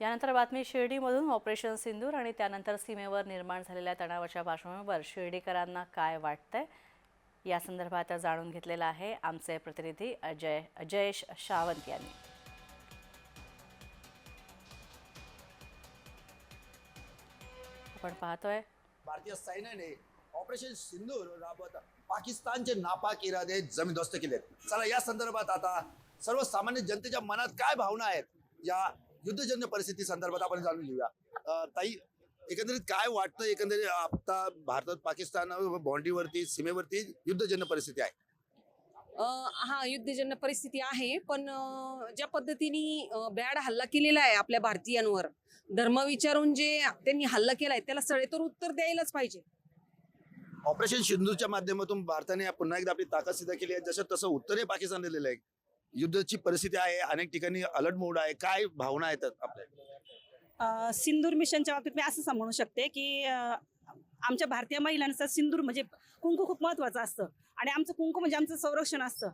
यानंतर बातमी शिर्डीमधून ऑपरेशन सिंदूर आणि त्यानंतर सीमेवर निर्माण झालेल्या तणावाच्या पार्श्वभूमीवर शिर्डीकरांना काय वाटतंय या संदर्भात जाणून घेतलेला आहे आमचे प्रतिनिधी अजयेश सावंत यांनी। आपण पाहतोय भारतीय सैन्याने ऑपरेशन सिंदूर राबवत पाकिस्तानचे नापाक इरादे जमीनदोस्त केले। चला या संदर्भात आता सर्वसामान्य जनतेच्या मनात काय भावना आहेत या युद्धजन्य परिस्थिती संदर्भात आपण जाणून घेऊया। ताई, एकंदरीत काय वाटतं? एकंदरीत आता भारतात पाकिस्तान बाँड्रीवरती सीमेवरती युद्धजन्य परिस्थिती आहे। हा युद्धजन्य परिस्थिती आहे, पण ज्या पद्धतीने बॅड हल्ला केलेला आहे आपल्या भारतीयांवर, धर्म विचारून जे त्यांनी हल्ला केलाय त्याला सडेतोड उत्तर द्यायलाच पाहिजे। ऑपरेशन सिंदूरच्या माध्यमातून भारताने पुन्हा एकदा आपली ताकद सिद्ध केली आहे। जसं तसं उत्तरही पाकिस्तान दिलेलं आहे। युद्धाची परिस्थिती आहे, अनेक ठिकाणी अलर्ट मोड आहे। काय भावना आहेत आपल्या? सिंदूर मिशनच्या बाबतीत मी असं म्हणू शकते की आमच्या भारतीय महिलांचं सिंदूर म्हणजे कुंकू खूप महत्त्वाचं असतं आणि आमचं कुंकू म्हणजे आमचं संरक्षण असतं।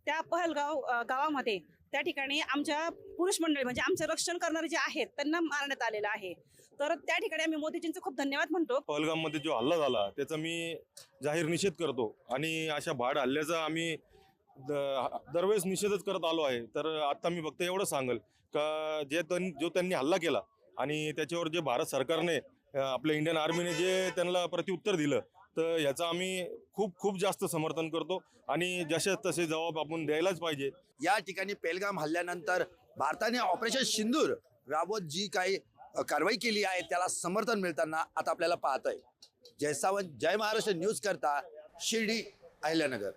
त्या पहलगाव गावामध्ये त्या ठिकाणी आमच्या पुरुष मंडळी म्हणजे आमचे रक्षण करणारे जे आहेत त्यांना मारण्यात आलेलं आहे। तर त्या ठिकाणी आम्ही मोदीजींचे खूप धन्यवाद म्हणतो। पहलगाममध्ये जो हल्ला झाला त्याचा मी जाहीर निषेध करतो आणि अशा भाड हल्ल्याचा आम्ही दरवेळेस निषेधच करत आलो आहे। तर आता मी फक्त एवढं सांगेल का जो त्यांनी हल्ला केला आणि त्याच्यावर जे भारत सरकारने आपल्या इंडियन आर्मीने जे त्यांना प्रत्युत्तर दिलं, तर याचा आम्ही खूप जास्त समर्थन करतो आणि जसे तसे जबाब आपण द्यायलाच पाहिजे। या ठिकाणी पहलगाम हल्ल्यानंतर भारताने ऑपरेशन सिंदूर राबवत जी काही कारवाई केली आहे त्याला समर्थन मिळताना आता आपल्याला पाहतोय। जय सावंत, जय महाराष्ट्र न्यूज करता शिर्डी, अहिल्यानगर।